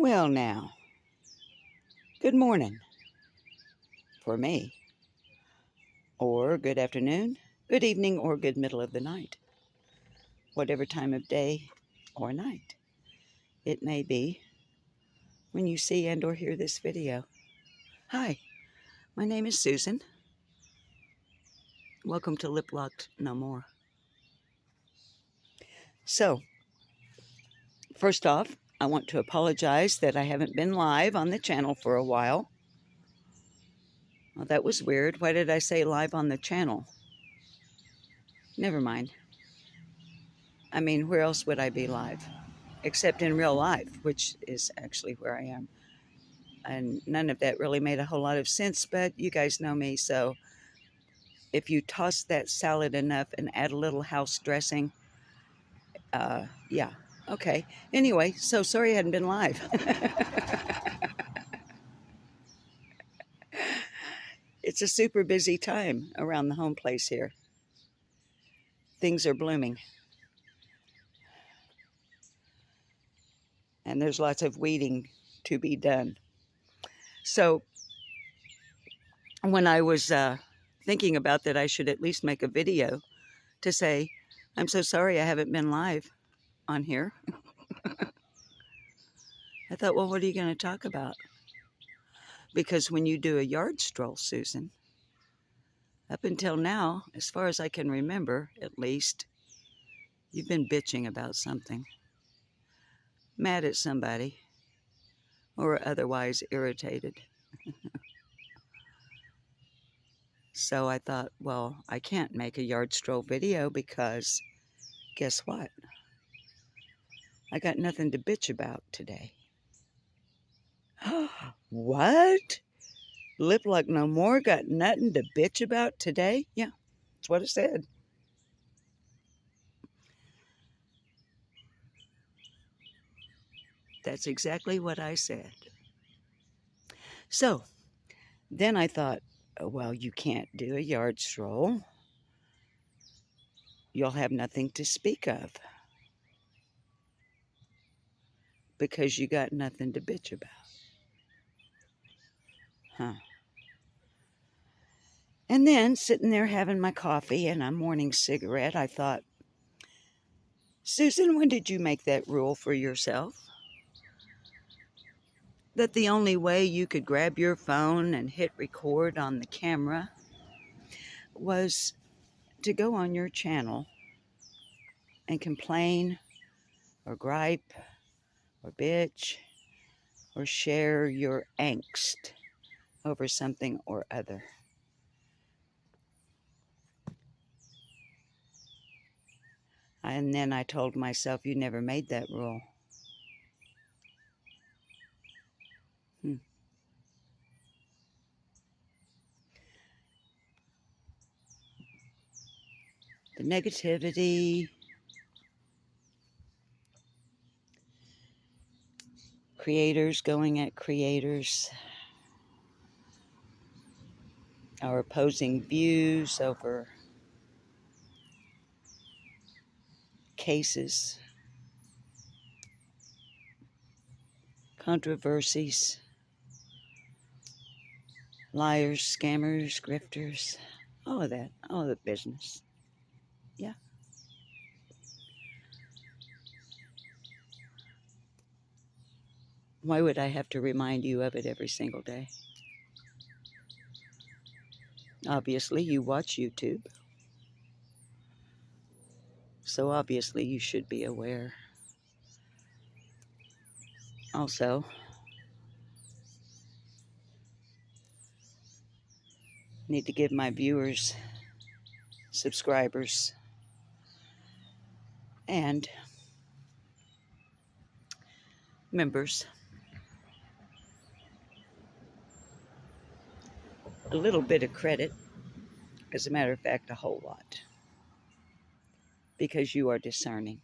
Well, now, good morning for me, or good afternoon, good evening, or good middle of the night, whatever time of day or night it may be when you see and or hear this video. Hi, my name is Susan. Welcome to Lip Locked No More. So, first off, I want to apologize that I haven't been live on the channel for a while. Well, that was weird. Why did I say live on the channel? Never mind. I mean, where else would I be live? Except in real life, which is actually where I am. And none of that really made a whole lot of sense, but you guys know me, so if you toss that salad enough and add a little house dressing, yeah, okay. Anyway, so sorry I hadn't been live. It's a super busy time around the home place here. Things are blooming. And there's lots of weeding to be done. So when I was thinking about that, I should at least make a video to say, I'm so sorry I haven't been live on here. I thought, well, what are you going to talk about? Because when you do a yard stroll, Susan, up until now, as far as I can remember, at least, you've been bitching about something. Mad at somebody, or otherwise irritated. So I thought, well, I can't make a yard stroll video because guess what? I got nothing to bitch about today. What? Lip Lock No More got nothing to bitch about today? Yeah, that's what it said. That's exactly what I said. So, then I thought, oh, well, you can't do a yard stroll. You'll have nothing to speak of because you got nothing to bitch about. Huh. And then, sitting there having my coffee and a morning cigarette, I thought, Susan, when did you make that rule for yourself? That the only way you could grab your phone and hit record on the camera was to go on your channel and complain or gripe or bitch or share your angst over something or other. And then I told myself, you never made that rule. The negativity, creators going at creators, our opposing views over cases, controversies, liars, scammers, grifters, all of that, all of the business. Yeah. Why would I have to remind you of it every single day? Obviously, you watch YouTube. So obviously, you should be aware. Also, need to give my viewers, subscribers, and members a little bit of credit. As a matter of fact, a whole lot. Because you are discerning.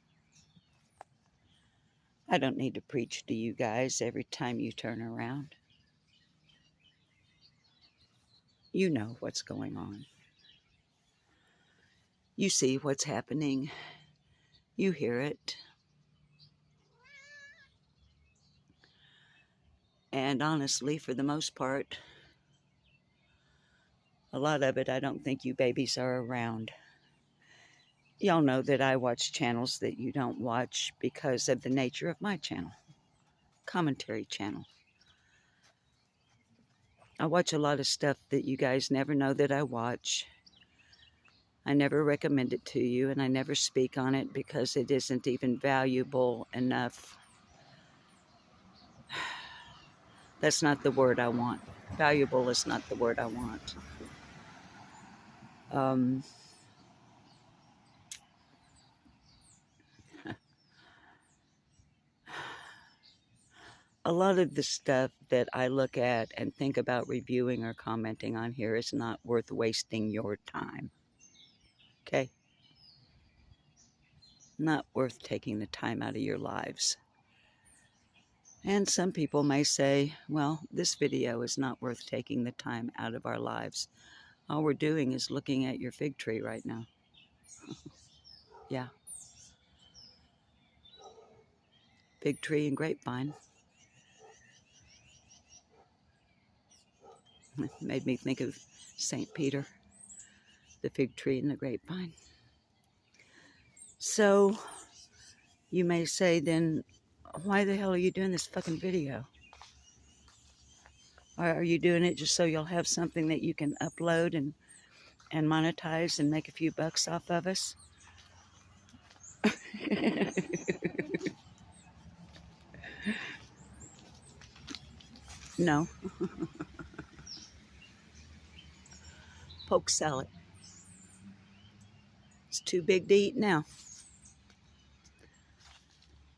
I don't need to preach to you guys every time you turn around. You know what's going on. You see what's happening. You hear it. And honestly, for the most part, a lot of it, I don't think you babies are around. Y'all know that I watch channels that you don't watch because of the nature of my channel. Commentary channel. I watch a lot of stuff that you guys never know that I watch. I never recommend it to you, and I never speak on it because it isn't even valuable enough. That's not the word I want. Valuable is not the word I want. A lot of the stuff that I look at and think about reviewing or commenting on here is not worth wasting your time. Okay? Not worth taking the time out of your lives. And some people may say, well, this video is not worth taking the time out of our lives. All we're doing is looking at your fig tree right now. Yeah. Fig tree and grapevine. Made me think of St. Peter, the fig tree and the grapevine. So, you may say then, why the hell are you doing this fucking video? Or are you doing it just so you'll have something that you can upload and monetize and make a few bucks off of us? No. Poke salad. It's too big to eat now.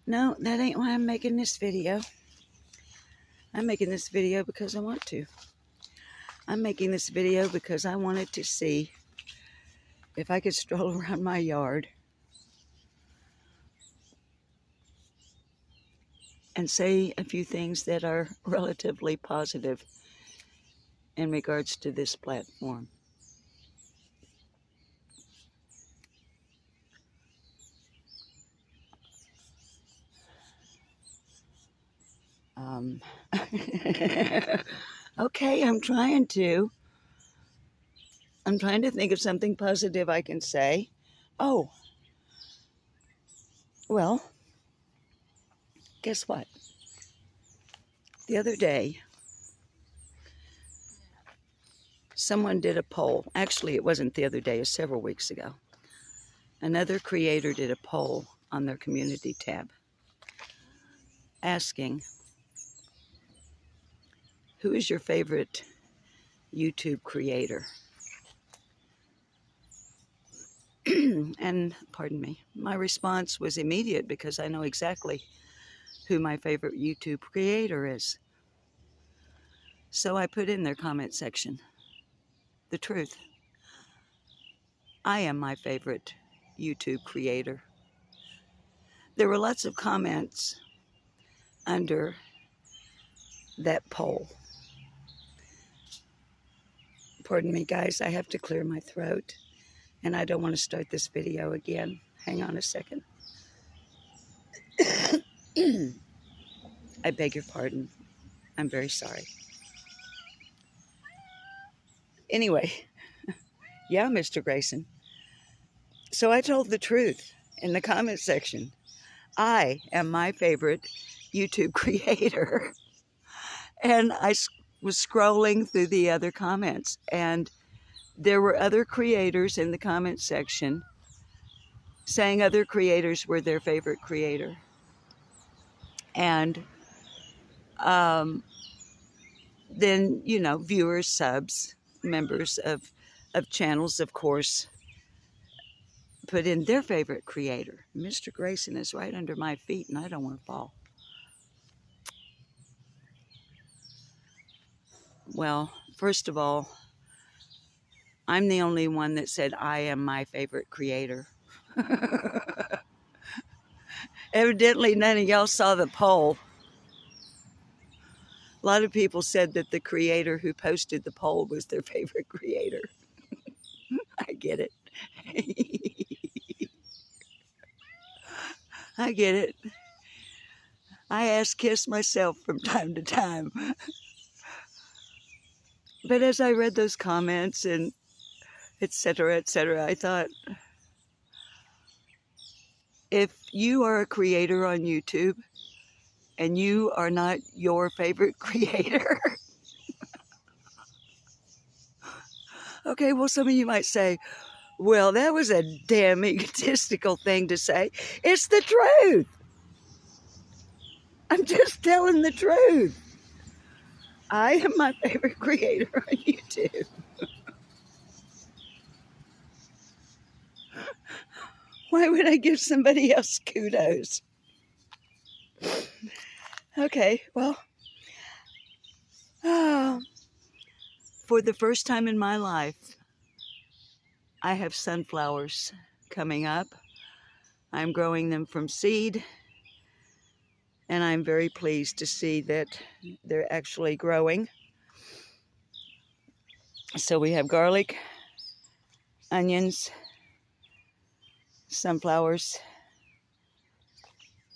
No, that ain't why I'm making this video. I'm making this video because I want to. I'm making this video because I wanted to see if I could stroll around my yard and say a few things that are relatively positive in regards to this platform. Okay, I'm trying to think of something positive I can say. Oh, well, guess what? The other day, someone did a poll. Actually, it wasn't the other day, it was several weeks ago. Another creator did a poll on their community tab asking, who is your favorite YouTube creator? And, pardon me, my response was immediate because I know exactly who my favorite YouTube creator is. So I put in their comment section the truth. I am my favorite YouTube creator. There were lots of comments under that poll. Pardon me, guys, I have to clear my throat, and I don't want to start this video again. Hang on a second. I beg your pardon. I'm very sorry. Anyway, yeah, Mr. Grayson. So I told the truth in the comment section. I am my favorite YouTube creator. And I was scrolling through the other comments, and there were other creators in the comment section saying other creators were their favorite creator. And then, you know, viewers, subs, members of channels, of course, put in their favorite creator. Mr. Grayson is right under my feet, and I don't want to fall. Well, first of all, I'm the only one that said I am my favorite creator. Evidently, none of y'all saw the poll. A lot of people said that the creator who posted the poll was their favorite creator. I get it. I get it. I ass-kiss myself from time to time. But as I read those comments and etc., I thought, if you are a creator on YouTube and you are not your favorite creator, okay, well, some of you might say, well, that was a damn egotistical thing to say. It's the truth. I'm just telling the truth. I am my favorite creator on YouTube. Why would I give somebody else kudos? Okay, well, for the first time in my life, I have sunflowers coming up. I'm growing them from seed, and I'm very pleased to see that they're actually growing. So we have garlic, onions, sunflowers,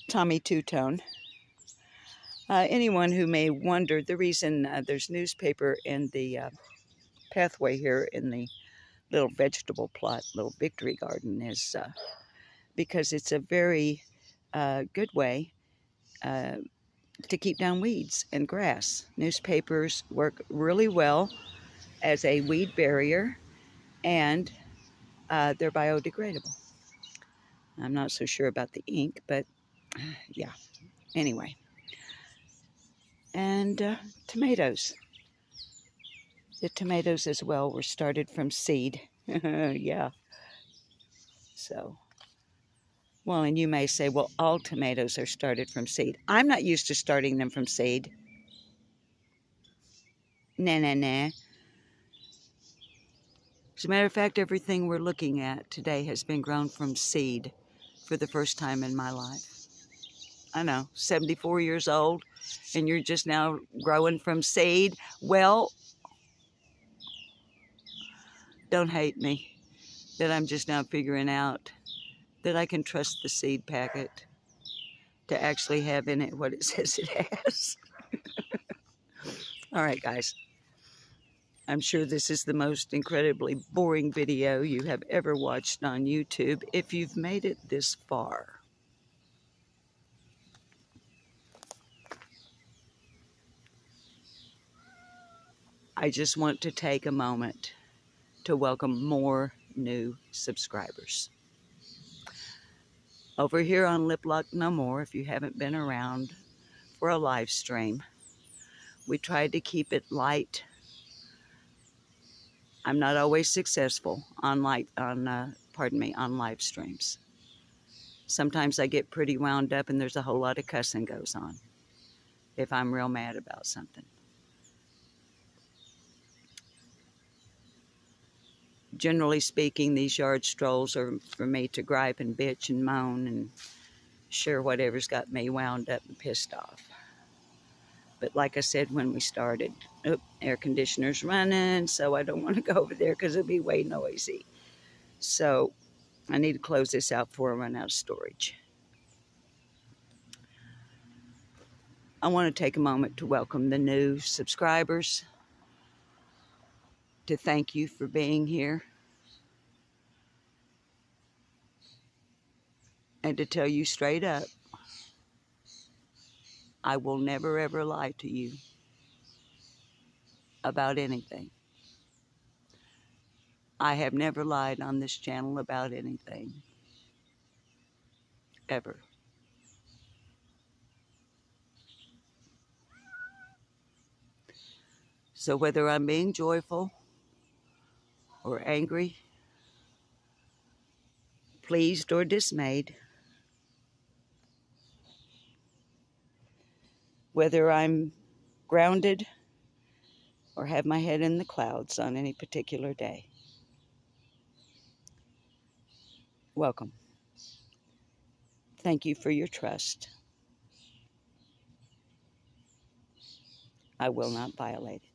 Tommy Two-Tone. Anyone who may wonder, the reason there's newspaper in the pathway here in the little vegetable plot, little victory garden, is because it's a very good way to keep down weeds and grass. Newspapers work really well as a weed barrier, and they're biodegradable. I'm not so sure about the ink, but yeah, anyway. And tomatoes. The tomatoes as well were started from seed. Yeah. So, well, and you may say, well, all tomatoes are started from seed. I'm not used to starting them from seed. Nah. As a matter of fact, everything we're looking at today has been grown from seed for the first time in my life. I know, 74 years old, and you're just now growing from seed. Well, don't hate me that I'm just now figuring out that I can trust the seed packet to actually have in it what it says it has. All right, guys. I'm sure this is the most incredibly boring video you have ever watched on YouTube, if you've made it this far. I just want to take a moment to welcome more new subscribers. Over here on Lip Lock No More, if you haven't been around for a live stream, we tried to keep it light. I'm not always successful on live streams. Sometimes I get pretty wound up and there's a whole lot of cussing goes on if I'm real mad about something. Generally speaking, these yard strolls are for me to gripe and bitch and moan and share whatever's got me wound up and pissed off. But like I said when we started, air conditioner's running, so I don't want to go over there because it'll be way noisy. So I need to close this out before I run out of storage. I want to take a moment to welcome the new subscribers, to thank you for being here, and to tell you straight up, I will never ever lie to you about anything. I have never lied on this channel about anything, ever. So whether I'm being joyful or angry, pleased or dismayed, whether I'm grounded or have my head in the clouds on any particular day, welcome. Thank you for your trust. I will not violate it.